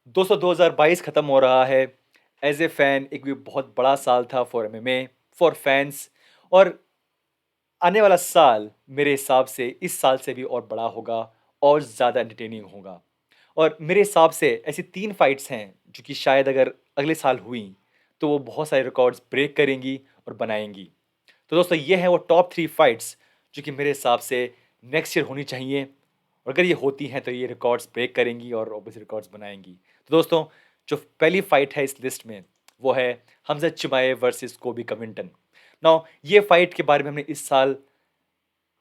दोस्तों 2022 खत्म हो रहा है। एज़ ए फ़ैन एक भी बहुत बड़ा साल था फॉर एमएमए, फॉर फैन्स। और आने वाला साल मेरे हिसाब से इस साल से भी और बड़ा होगा और ज़्यादा एंटरटेनिंग होगा। और मेरे हिसाब से ऐसी 3 फाइट्स हैं जो कि शायद अगर अगले साल हुई तो वो बहुत सारे रिकॉर्ड्स ब्रेक करेंगी और बनाएँगी। तो दोस्तों ये हैं वो टॉप 3 फाइट्स जो कि मेरे हिसाब से नेक्स्ट ईयर होनी चाहिए। और अगर ये होती हैं तो ये रिकॉर्ड्स ब्रेक करेंगी और ऑब्वियसली रिकॉर्ड्स बनाएँगी। तो दोस्तों जो पहली फाइट है इस लिस्ट में वो है हमज़ा चिमाएव वर्सेस कोबी कविंगटन। नाउ ये फाइट के बारे में हमने इस साल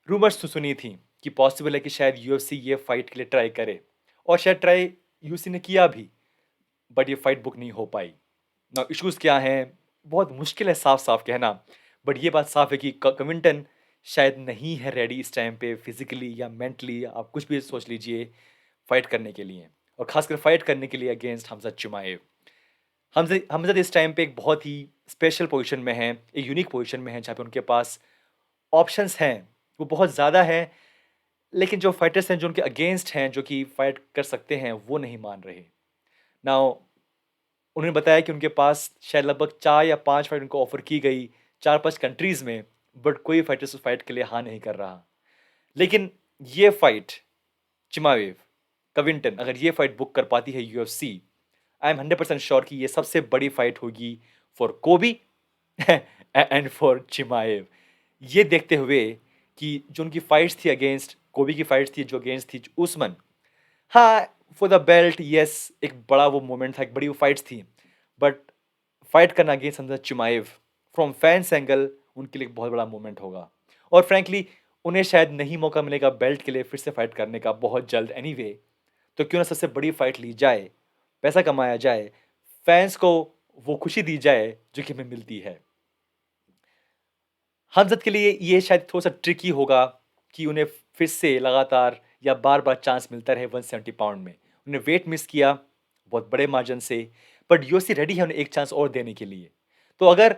रूमर्स तो सुनी थी कि पॉसिबल है कि शायद यूएफसी ये फाइट के लिए ट्राई करे और शायद ट्राई यूएफसी ने किया भी, बट ये फाइट बुक नहीं हो पाई। नाउ इश्यूज क्या हैं? बहुत मुश्किल है साफ साफ कहना, बट ये बात साफ है कि कविंटन शायद नहीं है रेडी इस टाइम पे फिजिकली या मेंटली, आप कुछ भी सोच लीजिए, फाइट करने के लिए। और खासकर फाइट करने के लिए अगेंस्ट हमजा चिमाएव। हमजा हमजा इस टाइम पे एक बहुत ही स्पेशल पोजीशन में है, एक यूनिक पोजीशन में है जहाँ पे उनके पास ऑप्शंस हैं, वो बहुत ज़्यादा हैं। लेकिन जो फाइटर्स हैं जो उनके अगेंस्ट हैं, जो कि फाइट कर सकते हैं, वो नहीं मान रहे। नाउ उन्होंने बताया कि उनके पास शायद लगभग 4 या 5 फाइट उनको ऑफर की गई 4-5 कंट्रीज़ में, बट कोई फाइटर्स उस फाइट के लिए हाँ नहीं कर रहा। लेकिन ये फाइट चिमावेव, कविंटन अगर ये फाइट बुक कर पाती है यूएफसी, आई एम 100% श्योर कि ये सबसे बड़ी फाइट होगी फॉर कोबी एंड फॉर चिमाएव। ये देखते हुए कि जो उनकी फाइट्स थी अगेंस्ट कोबी की फाइट्स थी जो अगेंस्ट थी उस्मान, हाँ, फॉर द बेल्ट यस, एक बड़ा वो मोमेंट था, एक बड़ी वो फाइट्स थी। बट फाइट करना against Hamza चिमाएव from fans angle उनके लिए एक बहुत बड़ा मोमेंट होगा। और फ्रैंकली उन्हें शायद नहीं मौका मिलेगा बेल्ट के लिए फिर से फाइट करने का बहुत जल्द एनीवे। तो क्यों ना सबसे बड़ी फाइट ली जाए, पैसा कमाया जाए, फैंस को वो खुशी दी जाए जो कि हमें मिलती है। हमज़द के लिए ये शायद थोड़ा-सा ट्रिकी होगा कि उन्हें फिर से लगातार या बार-बार चांस मिलता रहे 170 पाउंड में। उन्हें वेट मिस किया बहुत बड़े मार्जिन से, बट यूएफसी रेडी है उन्हें एक चांस और देने के लिए। तो अगर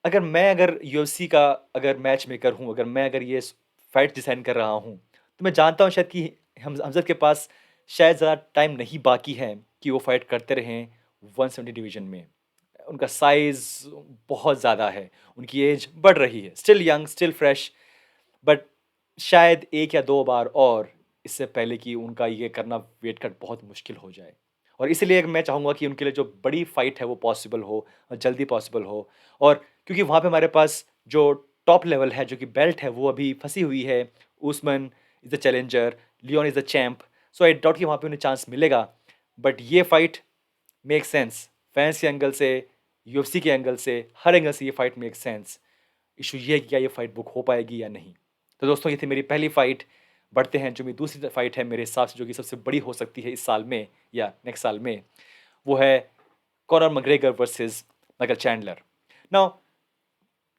अगर मैं अगर यूएफसी का अगर मैच मेकर हूँ, अगर मैं अगर ये स फाइट डिज़ाइन कर रहा हूँ, तो मैं जानता हूँ शायद कि हमज़द के पास शायद ज़्यादा टाइम नहीं बाकी है कि वो फाइट करते रहें 170 डिवीज़न में। उनका साइज़ बहुत ज़्यादा है, उनकी एज बढ़ रही है, still young, still fresh, but शायद 1 या 2 बार और इससे पहले कि उनका ये करना वेट कट बहुत मुश्किल हो जाए। और इसीलिए मैं चाहूँगा कि उनके लिए जो बड़ी फाइट है वो पॉसिबल हो और जल्दी पॉसिबल हो। और क्योंकि वहाँ पे हमारे पास जो टॉप लेवल है, जो कि बेल्ट है, वो अभी फँसी हुई है। Usman is the challenger, Leon is the champ, so I doubt कि वहाँ पे उन्हें चांस मिलेगा। बट ये फाइट मेक सेंस, फैंस के एंगल से, यूएफसी के एंगल से, हर एंगल से ये फाइट मेक सेंस। इशू ये है कि क्या ये फाइट बुक हो पाएगी या नहीं। तो दोस्तों ये थी मेरी पहली फाइट। बढ़ते हैं जो मेरी दूसरी फाइट है मेरे हिसाब से, जो कि सबसे बड़ी हो सकती है इस साल में या नेक्स्ट साल में, वो है Conor McGregor versus Michael Chandler. Now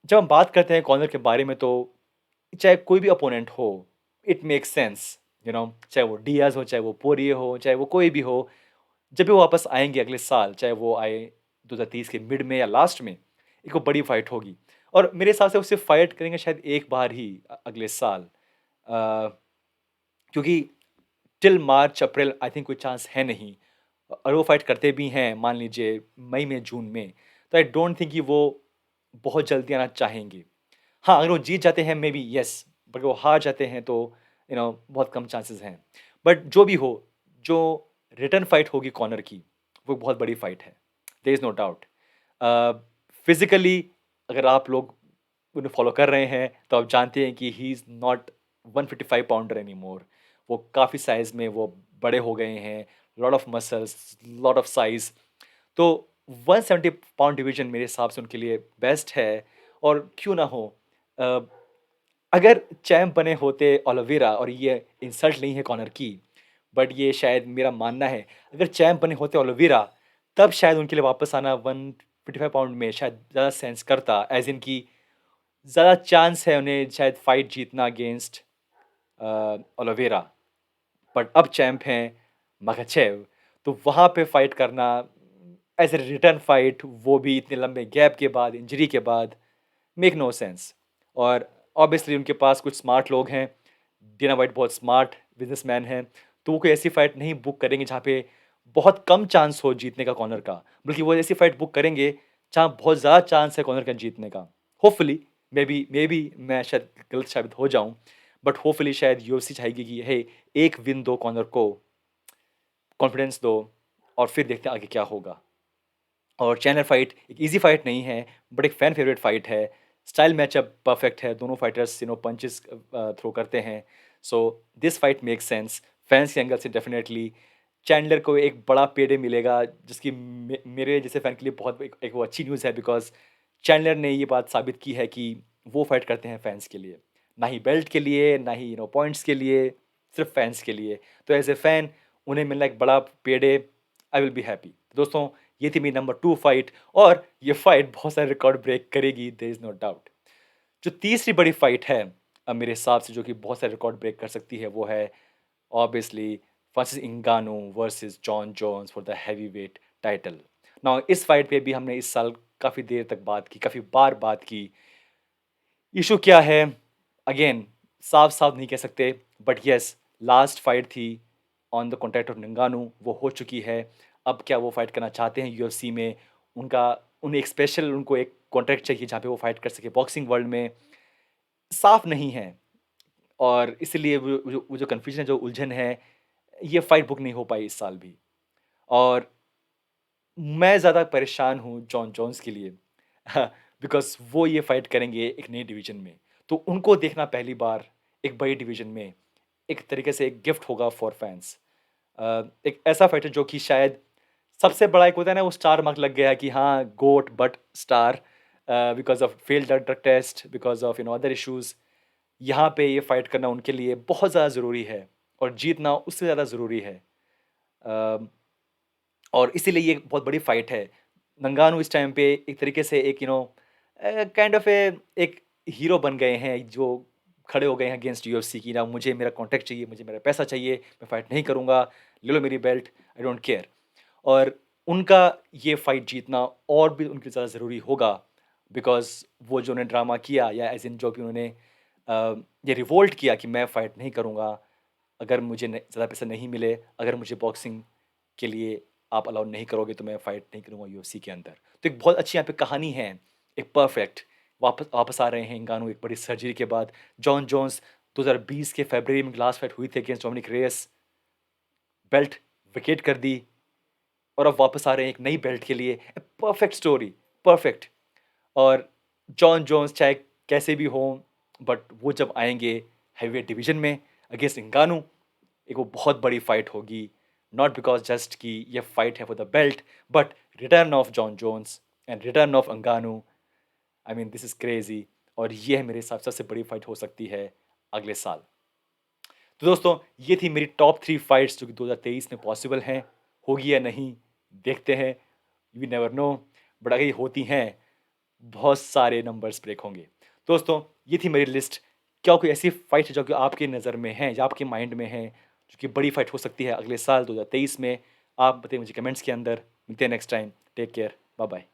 जब हम बात करते हैं कॉनर के बारे में, तो चाहे कोई भी अपोनेंट हो, इट मेक्स सेंस, चाहे वो डियाज हो, चाहे वो पोरिये हो, चाहे वो कोई भी हो, जब भी वो वापस आएँगे अगले साल, चाहे वो आए 2030 के मिड में या लास्ट में, एक वो बड़ी फाइट होगी। और मेरे हिसाब से वो सिर्फ़ फाइट करेंगे शायद एक बार ही अगले साल। क्योंकि till March April I think कोई चांस है नहीं। और वो फाइट करते भी हैं मान लीजिए मई में, जून में, तो आई डोंट थिंक कि वो बहुत जल्दी आना चाहेंगे। हाँ, अगर वो जीत जाते हैं मे बी येस, बट वो हार जाते हैं तो बहुत कम चांसेस हैं। बट जो भी हो, जो रिटर्न फाइट होगी कॉनर की, वो बहुत बड़ी फाइट है, there is no doubt. Physically अगर आप लोग उन्हें फॉलो कर रहे हैं, तो आप जानते हैं कि he is not 155 pounder anymore. वो काफ़ी साइज़ में वो बड़े हो गए हैं, lot of muscles, lot of size. तो 170 पाउंड डिवीज़न मेरे हिसाब से उनके लिए बेस्ट है। और क्यों ना हो, अ, अगर चैंप बने होते ओलिवेरा, और ये इंसल्ट नहीं है कॉनर की, बट ये शायद मेरा मानना है, अगर चैंप बने होते ओलिवेरा, तब शायद उनके लिए वापस आना 155 पाउंड में शायद ज़्यादा सेंस करता, एज़ इन कि ज़्यादा चांस है उन्हें शायद फाइट जीतना अगेंस्ट ओलिवेरा। बट अब चैंप हैं मखाचेव, तो वहाँ पे फाइट करना एज़ अ रिटर्न फाइट, वो भी इतने लंबे गैप के बाद, इंजरी के बाद, मेक नो सेंस। और ऑब्वियसली उनके पास कुछ स्मार्ट लोग हैं, डेना व्हाइट बहुत स्मार्ट बिजनेसमैन हैं, तो वो कोई ऐसी फाइट नहीं बुक करेंगे जहाँ पे बहुत कम चांस हो जीतने का कॉनर का, बल्कि वो ऐसी फाइट बुक करेंगे जहाँ बहुत ज़्यादा चांस है कॉनर का जीतने का। होपफुली, मे बी मैं शायद गलत साबित हो जाऊँ, बट होपफुली शायद यूएफसी चाहेगी कि हे, एक विन दो कॉनर को, कॉन्फिडेंस दो, और फिर देखते हैं आगे क्या होगा। और चैनर फाइट एक ईज़ी फाइट नहीं है, बट एक फैन फेवरेट फाइट है। स्टाइल मैचअप परफेक्ट है, दोनों फाइटर्स पंचेस थ्रो करते हैं। So this fight makes sense fans के एंगल से डेफिनेटली। चैंडलर को एक बड़ा पेडे मिलेगा, जिसकी मेरे जैसे फैन के लिए बहुत एक वो अच्छी न्यूज़ है, बिकॉज चैंडलर ने ये बात साबित की है कि वो फाइट करते हैं फैंस के लिए, ना ही बेल्ट के लिए, ना ही पॉइंट्स के लिए, सिर्फ फैंस के लिए। तो एज ए फैन उन्हें मिलना एक बड़ा पेडे, आई विल बी हैप्पी। दोस्तों, ये थी मेरी नंबर 2 फाइट, और ये फाइट बहुत सारे रिकॉर्ड ब्रेक करेगी, देयर इज नो डाउट। जो तीसरी बड़ी फाइट है मेरे हिसाब से, जो कि बहुत सारे रिकॉर्ड ब्रेक कर सकती है, वो है obviously Francis Ngannou versus Jon Jones for the heavyweight title. Now इस फाइट पे भी हमने इस साल काफ़ी देर तक बात की, काफ़ी बार बात की। इशू क्या है, अगेन साफ साफ नहीं कह सकते, बट यस, लास्ट फाइट थी ऑन द कॉन्ट्रैक्ट ऑफ नंगानू, वो हो चुकी है। अब क्या वो फाइट करना चाहते हैं यूएफसी में? उनका उन्हें एक स्पेशल उनको एक कॉन्ट्रैक्ट चाहिए जहाँ पे वो फाइट कर सके बॉक्सिंग वर्ल्ड में, साफ नहीं है। और इसलिए वो जो कन्फ्यूजन है, जो उलझन है, ये फाइट बुक नहीं हो पाई इस साल भी। और मैं ज़्यादा परेशान हूँ जॉन जोन्स के लिए बिकॉज़ वो ये फाइट करेंगे एक नए डिवीज़न में। तो उनको देखना पहली बार एक बड़ी डिवीज़न में, एक तरीके से एक गिफ्ट होगा फॉर फैन्स। एक ऐसा फाइटर जो कि शायद सबसे बड़ा एक होता है ना, वो स्टार मार्क लग गया है कि हाँ, GOAT but star, because of failed drug test, because of other issues. यहाँ पे ये फाइट करना उनके लिए बहुत ज़्यादा ज़रूरी है, और जीतना उससे ज़्यादा ज़रूरी है। अ और इसीलिए ये बहुत बड़ी फाइट है। नंगानो इस टाइम पे एक तरीके से एक काइंड ऑफ एक हीरो बन गए हैं, जो खड़े हो गए हैं अगेंस्ट यूएफसी की, ना मुझे मेरा कॉन्ट्रैक्ट चाहिए, मुझे मेरा पैसा चाहिए, मैं फाइट नहीं करूँगा, ले लो मेरी बेल्ट, आई डोंट केयर। और उनका ये फाइट जीतना और भी उनके लिए ज़्यादा ज़रूरी होगा, बिकॉज़ वो जो उन्होंने ड्रामा किया, या एज़ इन जो भी उन्होंने ये रिवोल्ट किया कि मैं फाइट नहीं करूँगा, अगर मुझे ज़्यादा पैसे नहीं मिले, अगर मुझे बॉक्सिंग के लिए आप अलाउ नहीं करोगे, तो मैं फाइट नहीं करूँगा यूएफसी के अंदर। तो एक बहुत अच्छी यहाँ पे कहानी है, एक परफेक्ट। वापस वापस आ रहे हैं इंगानो एक बड़ी सर्जरी के बाद। जॉन जोन्स 2020 के फरवरी में लास्ट फाइट हुई थी against Dominick Reyes, belt vacate कर दी, और अब वापस आ रहे हैं एक नई बेल्ट के लिए। Perfect story, perfect. और जॉन जोन्स चाहे कैसे भी हों, बट वो जब आएंगे हैवीवेट डिवीजन में अगेंस्ट इंगानू, एक वो बहुत बड़ी फाइट होगी। नॉट बिकॉज जस्ट कि ये फाइट है for the belt, but return of Jon Jones and return of Ngannou. I mean this is crazy, और ये है मेरे हिसाब से सबसे बड़ी फाइट हो सकती है अगले साल। तो दोस्तों, ये थी मेरी टॉप 3 फाइट्स जो कि 2023 में पॉसिबल हैं। होगी या नहीं, देखते हैं, वी नेवर नो। बट अगर ये होती हैं, बहुत सारे नंबर्स ब्रेक होंगे। दोस्तों, ये थी मेरी लिस्ट। क्या कोई ऐसी फाइट है जो कि आपकी नज़र में है, या आपके माइंड में है, जो कि बड़ी फाइट हो सकती है अगले साल 2023 में? आप बताइए मुझे कमेंट्स के अंदर। मिलते हैं next time. Take care, bye bye.